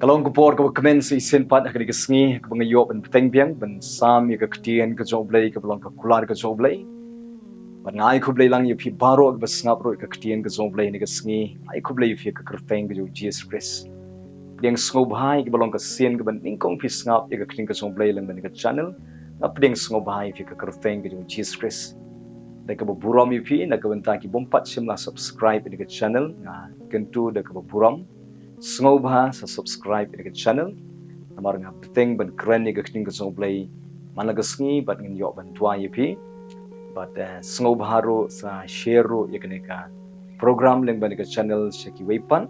Kalong kupor ka komen sa isin pat ka digasngi ka bangayop an petengbiang ban sam ya ka ktien ka joblay ka balong ka kular ka joblay. Ban ngai kublay lang yu pi baro ka basngap ro ka ktien ka joblay ni gasngi ai kublay yu fi ka kerteng ka Jesus Christ. Pediang sngobai ka balong ka sien ka ban ningkong pi snap ya ka ktien ka joblay lang ban ka channel. Na pediang sngobai fi ka kerteng ka Jesus Christ. Da ka buram yu pi na ka benta ki bompat simla subscribe ni ka channel na kentu da ka buram. Sngoba sa subscribe ni ka channel. Namar nga beteng ban keren ni ka ktien ka joblay managasngi bat ngin yo ban tua yu pi. But sngoba haro sa share ro ya ka program leng ban ka channel sa ki wepan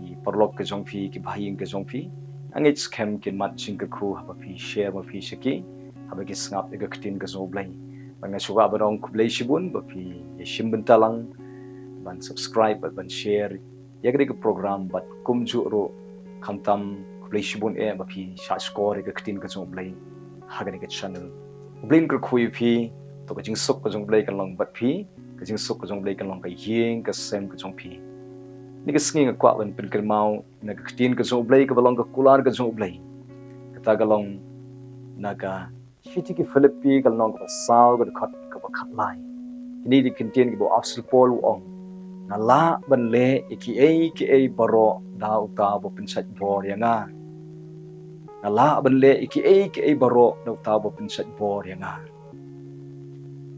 i perlok ka jongfi ki bahing ka jongfi angit scam kin mat ching ka khu ha pi share ma pi shaki ha ki snap ka ktien ka joblay ban nga suga barong kublay shibun ba pi yeshim bentalang ban subscribe ban share ya ka program bat kumju ro khamtam kublay shibun ba pi sha score ka ktien ka joblay ha ka channel blin ka khu pi to ka jing sok ka joblay kan long bat pi ka jing sok ka joblay kan long ka yeng ka sem ka jong pi ni ka sngi nga kwa ban pen kelmau na ka ktien ka joblay ka balong ka kular ka joblay kata galong na ka hiti ki philippi kal long ka saw ka khat ka khat lai ni di ktien ki bo absol pol ong na la ban le ki a baro da uta bo pinsat bor ya nga na la ban le ki a baro da uta bo pinsat bor ya nga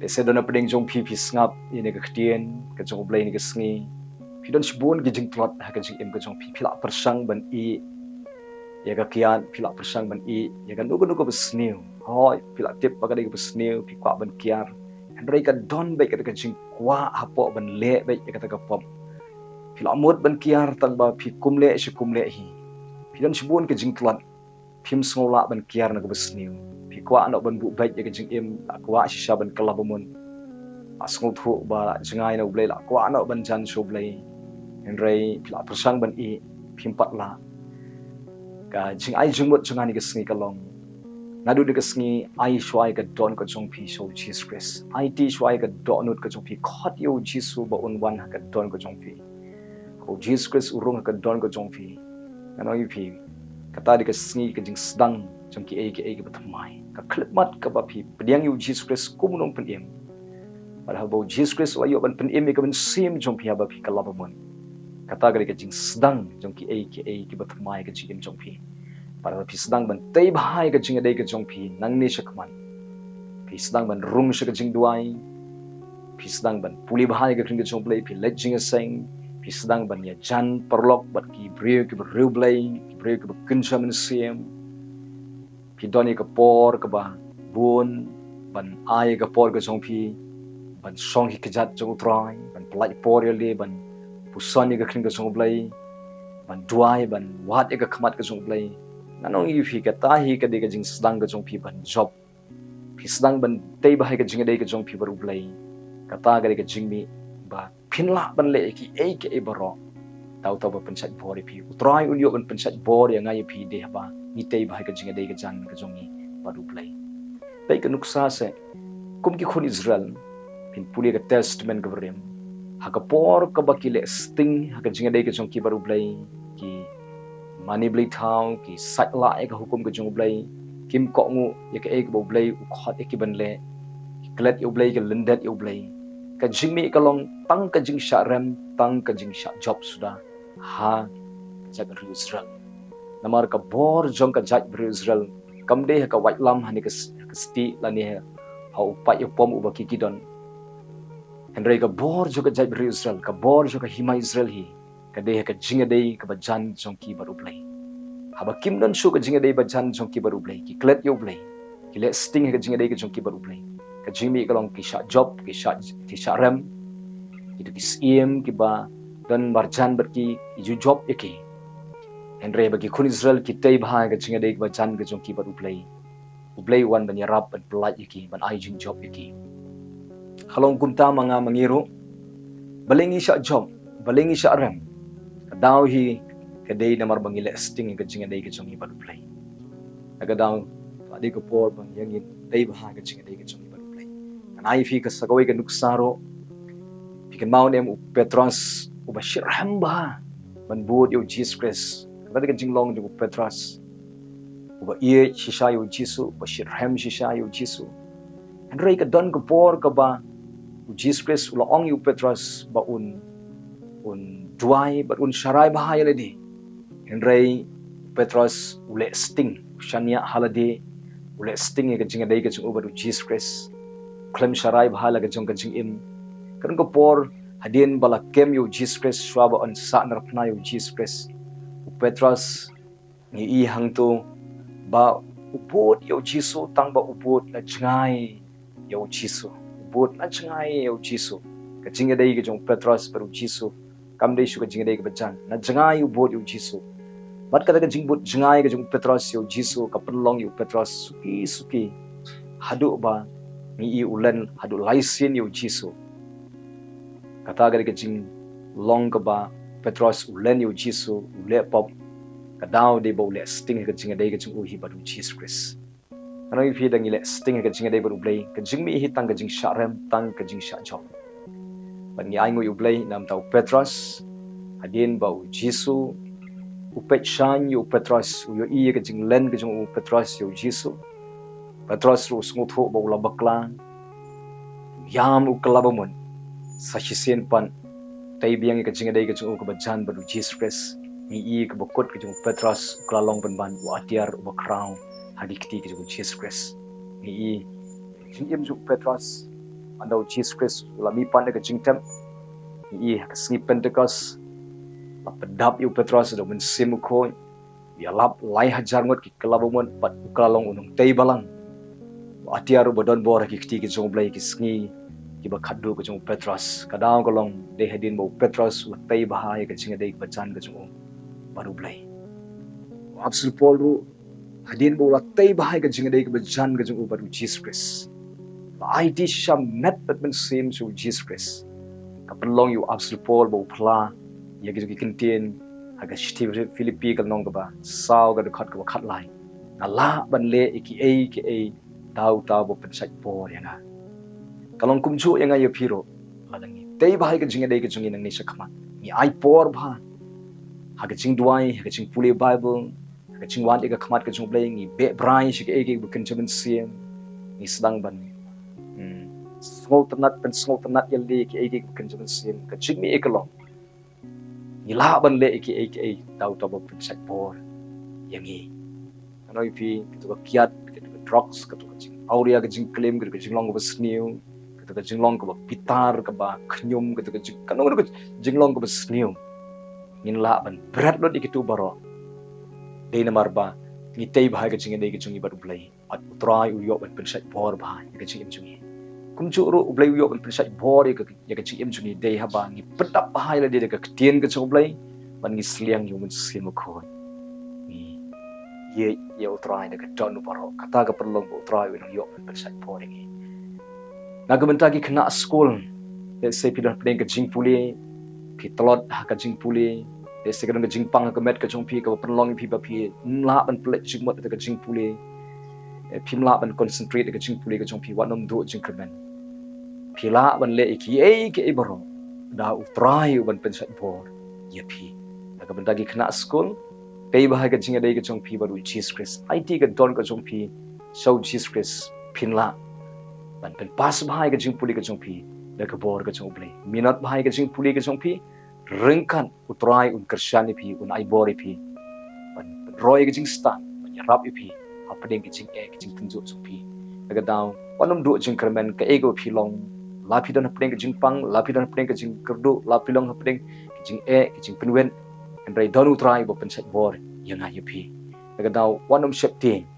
dese dona pedeng jong pi ngap ini ka ktien ka joblay ni ka sngi pidon sibun ki jing plot ha ka jing em ka jong pi phila persang ban i ya ka kian phila persang ban i ya ka nugo besniu hoi phila tip pa ka de besniu pi kwa ban kiar andrei ka don bai ka jing kwa hapo ban le bai ka ta ka pom phila mot ban kiar tang ba pi kumle hi pidon sibun ki jing plot phim smola ban kiar na ka besniu pi kwa no ban bu bai ya ka jing em kwa shisha ban kalabamun asngol thu ba jingai no blai la kwa no ban jan so blai enrei phila persang ban i phim pat la ka jing ai jungmut jungani ka sngi kalong nadu de ka sngi ai shwai ka don ka jong pi so Jesus Christ ai ti shwai ka donut ka jong pi khot yo jisu ba un wan ka don ka jong pi ko Jesus Christ urung ka don ka jong pi ano yu pi kata de ka sngi ka jing sedang jong ki ai ka batmai ka klipmat ka ba pi pediang yu Jesus Christ kumunong penim padahal bau Jesus Christ wa yo ban penim ka ban sim jong pi ba pi kalabamon kata gari ka jing sedang jong ki ai ki batmai ka jing jong pi padahal pi sedang ban tei bahai ka jing adei ka jong pi nang ni shakman pi sedang ban rung shak jing duai pi sedang ban puli bahai ka jing jong play pi let jing seng pi sedang ban ya jan perlok bat ki breu ki breu blay ki breu ki kuncha men sim pi doni ka por ka ba bun ban ai ka por ka jong pi ban song hi ka jat jong trai ban plai por ya le ban pusan ka kring ka jong blay ban duai ban wat ka khamat ka jong blay nanong yu fi ka tahi ka de ka jing sedang ka jong pi ban job pi sedang ban tei bahai ka jing de ka jong pi baru blay kata ga de ka jing mi ba phinla ban le ki ai baro tau tau ba pensat bor pi utrai unyo ban pensat bor ya ngai pi de ba ni tei bahai ka jing de ka jan ka jong ni baru blay bai ka nuksa se kum ki khun Israel pin puli ka testament ka verim hakapor ka bakile sting haka jing de ka jong ki baru blay ki mani blay thau ki satla ek hukum ka jong blay kim ko ngu ya ka ek bo blay u khot ek ban le klet yo blay ka lendet yo blay ka jing mi ka long tang ka jing sha rem tang ka jing sha job sudah ha jak Israel namar ka bor jong ka jak Israel kam de ka white lam hani ka sti la ni ha upai yo pom u ba ki kidon henry ka bor jo ka jak Israel ka bor jo ka hima Israel hi ka de ka jingiadei ka bajan jong ki baru blay haba kim don shu ka jingiadei bajan jong ki baru blay ki klet yo blay ki le sting ka jingiadei ka jong ki baru blay ka jingmi ka long ki sha job ki sha rem ki to ki sim ki ba don barjan ber ki ju job eki henry bagi khun Israel ki tei bha ka jingiadei ka bajan ka jong ki baru blay wan ban yarap ban plai eki ban ai jing job eki halong kunta mga mangiru balengi sha job balengi sha rem daw hi kadai namar bangile sting ka jinga dai ka jongi baru play aga daw adi ko por bang yangin dai bah ka jinga dai ka jongi baru play anai fi ka sagawai ka nuksaro pikan mau nem Petros u bashir hamba ban bud yo Jesus Christ kada ka jinglong ju Petras ba ie shisha yu jisu ba shirhem shisha yu jisu Henry ka don ka por ka ba Jesus Christ ula ong yu Petras ba un duai ba un sharai bahaya ledi Henry Petras ule sting shania halade ule sting ka jingadei ka jung ba Jesus Christ klem sharai bahala ka jung ka jing im kan ka por hadin bala kem yu Jesus Christ swaba on sa narapna yu Jesus Christ Petras ni i hangto ba upot yu Jesus tang ba upot na chngai yu Jesus upot na chngai yu Jesus ka jingadei ka jung Petras baru Jesus kam dei shu ka jingadei ka bajan na chngai upot yu Jesus bat ka jingbut chngai ka jung Petras yu Jesus ka penlong yu Petras suki hadu ba ni i ulen hadu laisin yu Jesus kata ka jing long ka ba Petras ulen yu Jesus ule pop kadau de ba ule sting ka jingadei ka jung uhi baru Jesus Christ ano i phi dang ile sting ka jingadei baru blai ka jing mi hi tang ka jing sharem tang ka jing sha job ban ni ai ngui blai nam tau Petras hadin ba u Jesus upet shan yu Petras u yo i ka jing len ka jung Petras yu Jesus Petras ru sngu tho ba ula bakla yam u kalabamon sa hisen pan tai biang ka jingadei ka jung ka bajan baru Jesus Christ ni i ka bakot ka jung Petras uklalong ban wa atiar u crown hadikti ka jung Jesus Christ ni i jing jung Petras andau Jesus Christ lami pan ka jing tem ni i ka sngi Pentecost la pedap yu Petras do men simu ko ya lap lai hajar ngot ki kalabomon pat uklalong unung tai balang wa atiar u bodon bor ki kti ki jung blai ki sngi ki ba khaddu ka jung Petras kadang kolong de hadin bo Petras u tai bahai ka jingadei ka bajan ka jung baru blai absol Paul ru hadin bo la tai bahai ka jingadei ka bajan ka jung baru Jesus Christ la ID sham met that men sim su Jesus Christ ka penlong yu absol Paul bo phla ya ki kintin aga shti Philippi ka nong ka ba saw ka khat ka khat lai na la ban le ki tau bo pensai por ya na kalong kumchu yang ayo piro ladangi tei bahai ka jingadei ka jung nang ni sakama ni ai por ba haga jing duai haga jing puli Bible haga jing wan ka khamat ka jung blai ni be brai shi ka bukan jaman siam ni sedang ban small tanat yalli ki bukan jaman siam ka jing mi ekalong ni la ban le ki tau bo pensai por yang i ano ipi ka kiat ka drugs ka jing auria ka jing claim ka jing long ba snew ka jing long ka pitar ka ba khnyum ka jing kanong ka jing long ka snew nin la ban berat lo dikitu baro de namar ba ni tei bahai ka jingadei ka jungi baru blai at utrai u yo ban pensai por ba ka jing im jungi kumchu ru blai u yo ban pensai por ka jing im jungi dei ha ba ni pedap bahai la de ka tien ka jung blai ban ni sliang yu mun sim ko ni ye utrai da ka don baro kata ka perlong utrai u yo ban pensai por ni nagamenta ki kena school let's say pidan peng ka jing puli pi telot ka jing puli let's say ka jing pang ka met ka jong pi ka penlong pi ba pi la ban plek jing mot ka jing puli pi la ban concentrate ka jing puli ka jong pi wanom do jing kremen pi la ban le ki baro da utrai ban pensat bor ye pi nagamenta ki kena school pei ba ka jingadei ka jong pi baru Jesus Christ IT ka don ka jong pi so Jesus Christ pinla ban pen pas bahai ka jing puli ka jong pi da ka bor ka jong blai minat bahai ka jing puli ka jong pi rengkan utrai un kersyani pi un ai bori pi ban roi ka jing stan ban yarap pi apdeng ka jing ka jing tunjuk jong pi da ka daw wanom du jing kermen ka ego pi long la pi don apdeng ka jing pang la pi don apdeng ka jing kerdu la pi long apdeng ka jing ka jing penwen and rai don utrai bo pensat bor yang ai pi da ka daw wanom shepting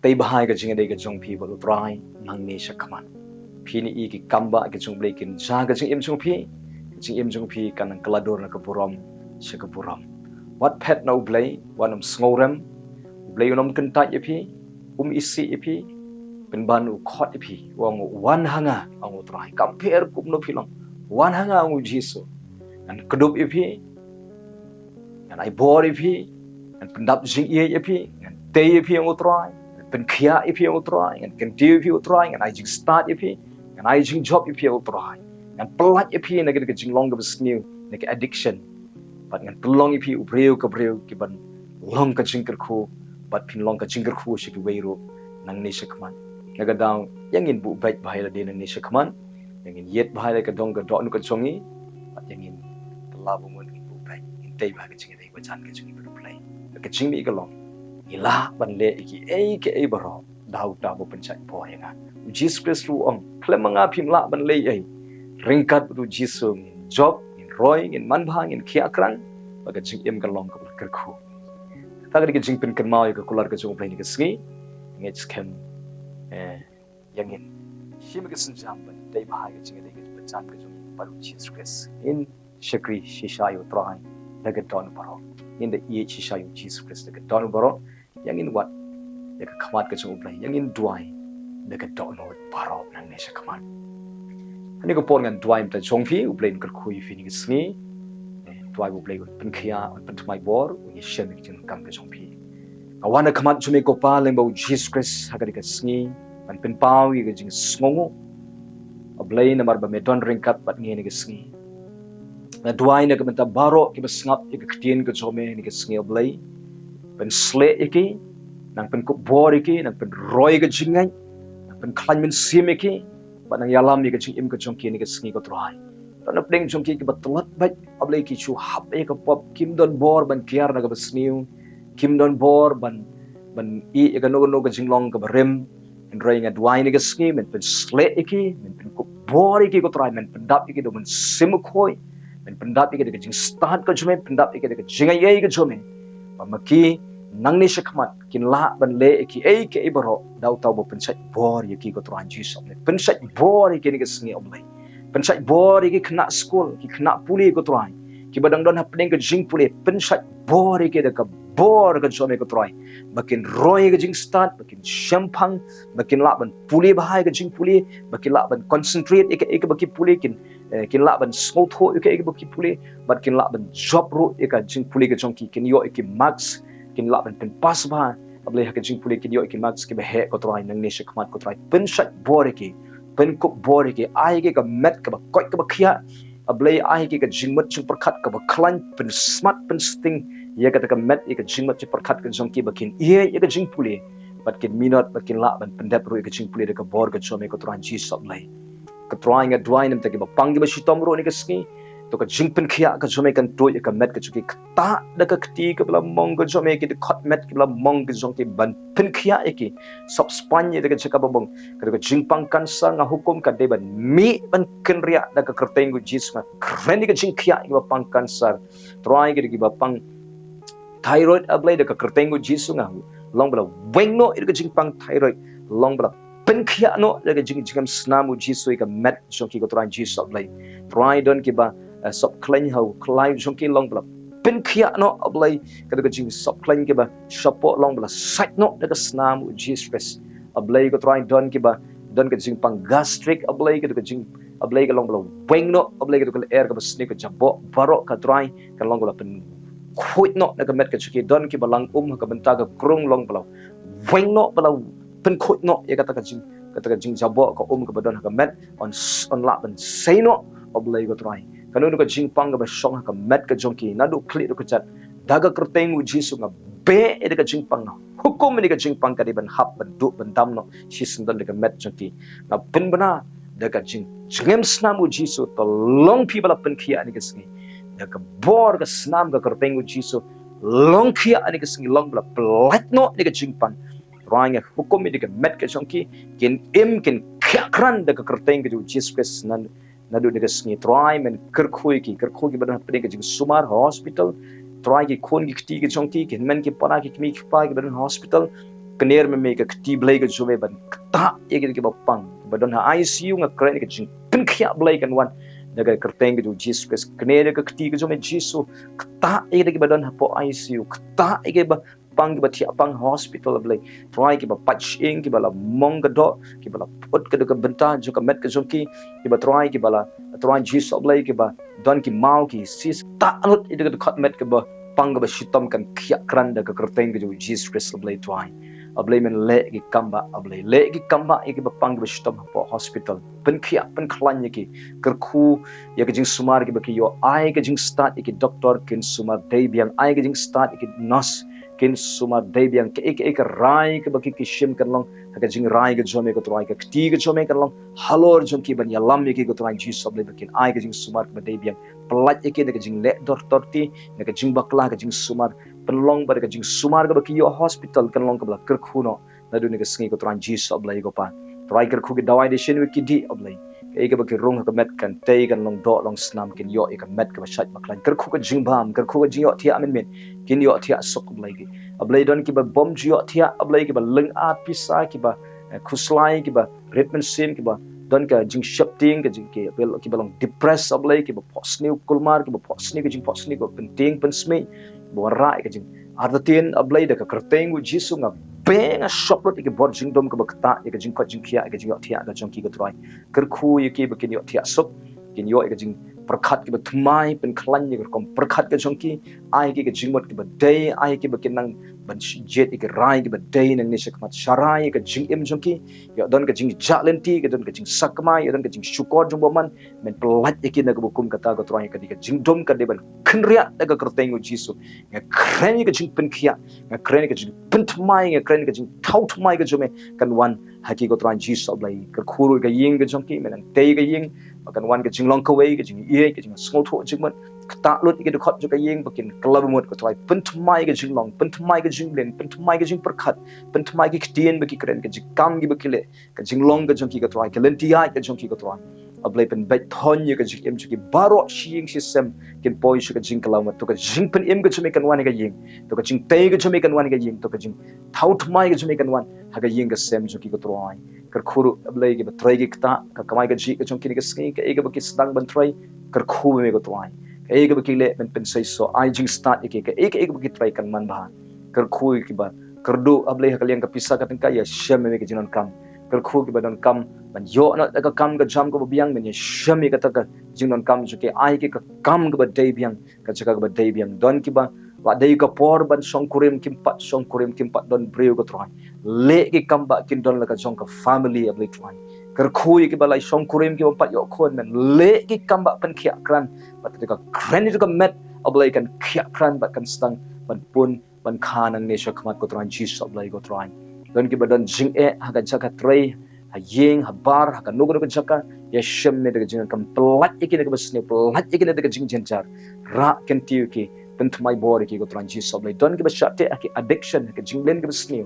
tei bahai ka jingadei ka jong pi balu try nang ni shakaman phi ni ki kamba ka jong blai kin ja ka jing im jong pi kan kelador na ka buram shakaburam what pet no blai wanam sngoram blai unom kentai pi isi pi ben ban u khot pi wang wan hanga ang try compare kum no pilong wan hanga ang jisu an kedup pi an ai bor pi an pendap jing pi an tei pi ang try pen kia ipi utrai ngan kentiu ipi utrai ngan ajing start ipi ngan ajing job ipi utrai ngan pelat ipi na ke jing long ke snew na ke addiction bat ngan pelong ipi ubreu ka breu ki ban long ka jingker khu bat pin long ka jingker khu shi ki weiru nang ni shikman naga daw yangin bu baik bahai la den ni shikman yangin yet bahai la ka dong ka do nu ka chongi bat yangin labu mun ki bu baik in tei ba ka jingi dei ba chan ka jingi bu play ka jingi ka long ila ban le ki ei ke ei baro daw ta bu pencai po yanga Jesus Christ ru ong klemanga phim la ban le ei ringkat du Jesus job in roy in man bhang in khia krang ba ka jing em ka long ka ker khu ta ka jing pin kan mau ka kular ka jong play ni ka sngi ngech kem yangin shim ka sin jam ban dei ba ka jing dei ka chan ka jong paru Jesus Christ in shakri shisha U TRAI daga don baro in the shisha U Jesus Christ daga don baro yangin wat ya ka khamat ka jong play yangin duai daga don baro nang ne sha khamat ani ko pon ngan duai ta jong fi u play ka khui fi ni sngi duai u play pen khia pen thmai bor ni shen ni jin kam ka jong fi awana khamat jume ko pa leng bo Jesus Christ ha ka ka sngi pan pen pau yi ka jing sngongo a play na mar ba meton ring kat pat nge ni ka sngi na duai na ka menta baro ki ba snap ki ka tien ka jome ni ka sngi a play pen sle iki nang pen ko bor iki nang pen roy ka jingai nang pen khan min sim iki ba nang yalam ni ka jing im ka jong ki ni ka sngi ko TRAI na pleng jong ki ba tlat ba ablay ki chu hap e ka pop kim don bor ban kiar na ka ba sniu kim don bor ban i ka no ka jinglong ka ba rem en rai nga duai ni ka sngi men pen sle iki men pen ko bor iki ko TRAI men pen dap iki do men sim khoi men pen dap iki ka jing start ka jume pen dap iki ka jingai ei ka jume ba maki nang ni shakmat kin la ban le ki ei ke ibaro daw taw bo pensat bor yaki ko TRAI Jesus ne pensat bor yaki ni ka sngi oblai pensat bor yaki kena school ki kena puli ko TRAI ki badang don happening ka jing puli pensat bor yaki da ka bor ka jome ko TRAI bakin roy ka jing start bakin shampang bakin la ban puli bahai ka jing puli bakin la ban concentrate ek baki puli kin la ban smotho ek baki puli bakin la ban job ro ek jing puli ka jong ki kin yo ek max kin la ban pen pas ba ablay ha jing puli kin yo kin max ke behe ko TRAI nang ne shakmat ko TRAI pen shat bor ke pen ko bor ke ai ke ka met ka ba koi ka ba khia ablay ai ke ka jing mat chung prakhat ka ba klan pen smart pen sting ya ka ta ka met ka jing mat chung prakhat ka jong ki bakin ye ka jing puli bat kin minot bakin la ban pen dep ro ka jing puli ka bor ka chome ko TRAI Jesus ablay ka TRAI nga duai nam ta ke ba pang ba shitom ro ni ka ski to ka jingpen khia ka jome kan to ka met ka chuki ta da ka kti ka bla mong ka jome ki khot met ki bla mong ka jong ki ban pen khia eki sop span ye da ka chaka bong ka jingpang kan sa nga hukum ka de ban mi ban ken ria da ka kerteng gu jis ma kreni ka jing khia ki ba pang cancer TRAI ki ba pang thyroid ablay da ka kerteng gu jis nga long bla weng no ka jingpang thyroid long bla pen khia no da ka jingam snamu jisu ka met jong ki ko TRAI jis ablay TRAI don ki ba sop klein hau klai jong ki long bla pen khia no ablay ka jing sop klein ki ba shapo long bla site no da snam Jesus Christ ablay ko TRAI don ki ba don ka jing pang gastric ablay ka jing ablay ka long bla weng no ablay ka air ka ba sneak ka jabo baro ka TRAI ka long bla pen khuit no da ka met ka chuki don ki ba lang ka benta ka krung long bla weng no bla pen khuit no ya ka jing jabo ka ka ba don ka met on la ben say no ablay ko TRAI kanu ka jingpang ka ba shong ka met ka jongki na du kli ka chat daga kerteng u jisu nga be e ka jingpang na hukum ni ka jingpang ka di ban hap ban du ban dam no shi sundan ka met jongki na pin bana daga jingem snam u jisu to long pi bala pen khia ni ka singi daga bor ka snam ka kerteng u jisu long khia ni ka singi long bala plat no ni ka jingpang rang hukum ni ka met ka jongki kin kin kran daga kerteng ka Jesus Christ nan nadu daga sngi TRAI men kerkhui ki badan hapne ka jing sumar hospital TRAI ki khon ki kti ki chongki ki men ki pana ki mi ki pa ki badan hospital kner me ka kti blai ka jume ban ta ye ki ba pang badan ha ICU nga kren ka jing pin khia blai kan wan daga kerteng ka Jesus Christ kner ka kti ka jume Jesus ta ye ki badan ha po ICU ta ye ba pang ki ba thia pang hospital blai TRAI ki ba pach ing ki ba la mong ka do ki ba la pot ka ka benta jo ka met ka jongki ki ba TRAI ki ba la TRAI Jesus blai ki ba don ki mau ki sis ta anut ida ka khat met ka ba pang ka ba shitom kan khia kran da ka kerteng ka jo Jesus Christ blai TRAI ablay men le gi kamba ablay le gi kamba iki bapang gi stom po hospital pen khia pen khlan ki kerkhu ya gi jing sumar gi baki yo ai gi jing start iki doctor kin sumar dei biang ai gi jing start iki nurse kin sumar dei biang ke ik rai ke baki ki shim kan long ka jing rai ge jome ko trai ka ti ge jome kan long halor jom ki ban ya lam ki ko trai ji sob le bakin ai ge jing sumar ka dei biang pelat iki de jing le doctor ti ne jing bakla ka jing sumar penlong bar ka jing sumar ka baki yo hospital kan long ka bla kerkhu no na du ne ka sngi ko trai ji sob le go pa trai kerkhu ki dawai de shin wi ki di oblai ke baki rung ka met kan tei kan long do long snam kin yo ka met ka shat maklan kerkhu ka jing bam kerkhu ka jing yo ti amen men kin yo ti sok oblai gi ablai don ki ba bom ji yo ti ablai ki ba leng a pisa ki ba khuslai ki ba redman sin ki ba don ka jing shap ting ka jing ki bel ki ba long depress ablai ki ba posni kulmar ki ba posni ka jing posni ko penting pensmi bo ra ka jing ardatin ablai da ka kerteng u jisu nga beng a shoplot iki bor jing dom ka bakta ka jing ko jing khia ka jing yo thia ka jong ki ka trai kerkhu ki ba kin yo thia sop kin yo ka jing perkhat ki ba thmai pen khlan ni kom perkhat ka jong ki ai ki jing mot ki ba dei ai ki ba kin nang ban jet ki rai ki ba dei nang ni shakmat sharai ka jing im jong ki yo don ka jing jalenti ka don ka jing sakmai yo don ka jing shukor jong boman men pelat ki na ka bukum kata ka trai ka jing dom ka de ban khnria da ka kerteng u jisu nga kren ka jing pen khia nga kren ka jing pen thmai nga kren ka jing thau thmai ka jome kan wan haki ko trai jisu oblai ka khuru ka ying ka jong ki men tei ka ying kan wan ka jing long ka wei ka jing ye ka jing small tho jing man ta lut ki de khot jo ka ying bakin klab mot ko trai pen thmai ka jing long pen thmai ka jing len pen thmai ka jing perkhat pen thmai ki ktien baki kren ka jing kam gi bakile ka jing long ka jong ki ka trai ka len ti ai ka jong ki ka trai ablai pen bet thon ye ka jing em ki baro shing system kin poi shu ka jing kalamat to ka jing pen em ka chme kan wan ka ying to ka jing tei ka chme kan wan ka ying to ka jing thau thmai ka chme kan wan ha ka ying ka sem jo ki ka trai kar khuru ablai ki batrai ki kta ka kamai ka ji ka jong ki ka sngi ka ega baki stang ban trai kar khu me ka trai ka ega baki le pen sai so ai jing start ki ka ega baki trai kan man ba kar khu ki ba kar do ablai ha kalian ka pisa ka tengka ya shem me ka jinon kam kar khu ki ba don kam ban yo na ka kam ka jam ko biang men ya shem me ka ta ka jinon kam jo ki ai ki ka kam ka ba dei biang ka chaka ka ba dei biang don ki ba wa dei ka por ban song kurim kim pat don breu ka trai le ki kamba kin don la ka jong ka family ablai trai kar khui ki balai song kurim ki pat yo khon men le ki kamba pen khia kran pat ka kran ni ka met ablai kan khia kran bat kan stang ban pun ban khanang ne shakmat ko trai ji sob lai ko trai don ki badan jing e ha ka jaka trai ha yeng ha bar ha ka nugo ka jaka ya shem ne de jing kam plat iki ne ka basne plat iki ne de jing jenjar ra kan tiu ki pentumai bor ki ko trai ji sob lai don ki ba shate ki addiction ka jing len ka basne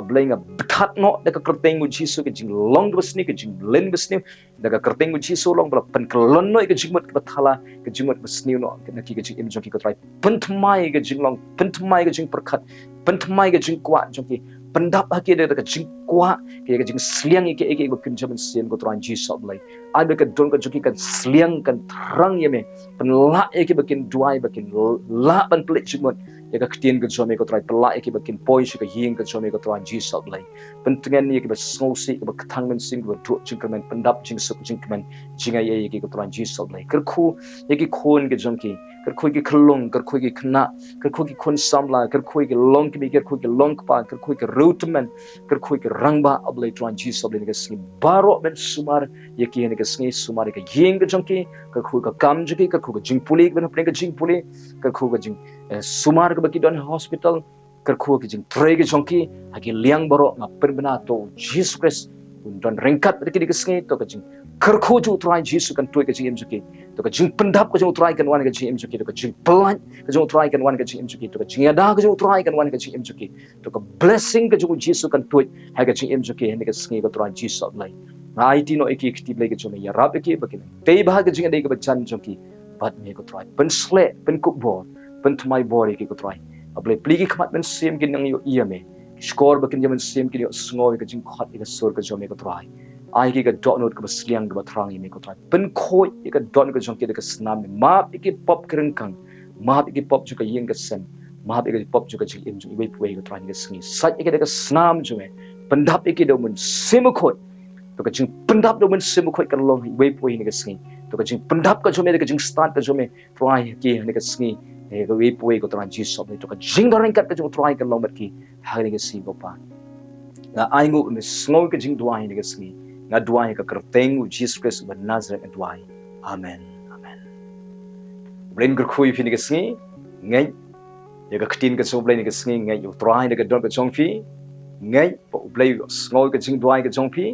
ablai nga bethat no da ka kerteng ji so ka jing long ka basne ka jing len basne da ka kerteng ji so long bla pen klon no ka jing mot ka thala ka jing mot basne no ka ki ka jing im jong ki ko trai pentumai ka jing long pentumai ka jing perkhat pentumai ka jing kwa jong ki pendap haki da ka jing kwa ka jing sliang ki ki ba kin jam sien ko trai ji sob lai ai ba ka don ka jong ki kan sliang kan thrang yeme pen la ki ba kin duai ba kin la ban plit jimot ya ka ktien ka jome ko trai pla ki ba kin poi shi ka ying ka jome ko trai ji sob lai pentengan ni ki ba sngo si ki ba ktang men sing ba dro jing kan pendap jing suk jing kan jingai ye ki ko trai ji sob lai ker khu ye ki khon ki jong ki ker khu ki khlong ker khu ki khna ker khu ki khon samla ker khu ki long ki ker khu ki long pa ker khu ki rootman ker khu ki rangba ablai trai ji sob lai ka sing baro ben sumar ye ki ne ka sing sumar ka ying ka jong ki ker khu ka kam ji ki ker khu ka jing puli ben ka jing puli ker khu ka jing sumar ka baki don hospital ker khu ki jing trai ki jong ki ha ki liang baro nga perbena to Jesus Christ don rengkat ki ka sing to ka jing ker khu ju trai Jesus kan tu ka jing em ki to ka jing pendap ka jing trai kan wan ka jing em ki to ka jing pelan ka jing trai kan wan ka jing em ki to ka jing ada ka jing trai kan wan ka jing em ki to ka blessing ka jing Jesus kan tu ha ka jing em ki ne ka sing ka trai Jesus lai ai ti no ki ki blai ka jong ya rap ki ba ki tei ba ka jing dei ka ba chan jong ki bat me ko trai pen sle pen kuk bor pen thmai bor ki ko trai ablai pli ki khmat men sim ki nang yo ia me score ba kin jaman sim ki yo sngo ka jing khat ka sur ka jome ko trai ai ki ka dot note ka basliang ka bathrang me ko trai pen khoi ka don ka jong ki ka snam ma ki pop kreng kang ma ki pop ju ka yeng ka sem ma ki pop ju ka jing im ju wei wei ka trai ka sngi sai ki ka snam ju me pendap ki do mun sim khoi to ka jing pendap do mun sim khoi ka long wei wei ni ka sngi to ka jing pendap ka jome ka jing start ka jome trai ki ni ka sngi ka wei wei ko trai ji sob ni to ka jing gareng kat ka jong trai ka long bat ki ha ni ka si go pa nga aingo me sngoy ka jing duai ni gasngi nga duai ka kerteng u Jesus Christ ba Nazareth and duai amen amen blen gur khui fi ni gasngi ngai ya ka ktin ka so blai ni gasngi ngai u trai ni ka don ka chong fi ngai po blai sngoy ka jing duai ka chong fi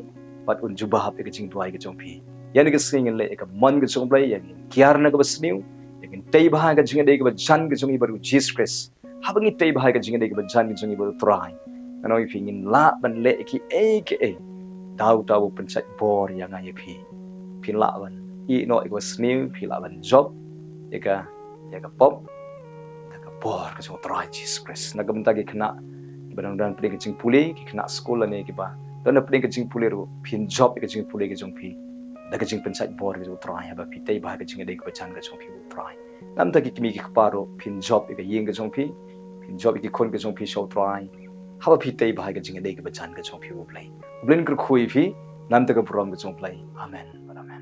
pat un jubah pe ka jing duai ka chong fi ya ni gasngi le ka man ka chong blai ya ni kiar na ka basniu ya kin tei bah ka jing dei ka jan ka chong i baru Jesus Christ habangi tei bah ka jing dei ka jan ka chong i baru trai kanoi fi ngin la ban le ki aka tau tau pencet bor yang ai pi la ban I no it was new pi la ban job ya ka pop ya ka bor ka so try Jesus Christ na gamta ki kena barang dan pli ka jing puli ki kena sekolah ne ki ba dan pli ka jing puli ro pin job ka jing puli ka jong pi da ka jing pencet bor ka so try ba pi tei ba ka jing dei ka chan ka jong pi try gamta ki kimi ki paro pin job ka yeng ka jong pi pin job ki kon ka jong pi so try haba pi tei ba ka jing dei ka chan ka jong pi blai blin kur khui fi nam ta ka prom ka jong blai amen amen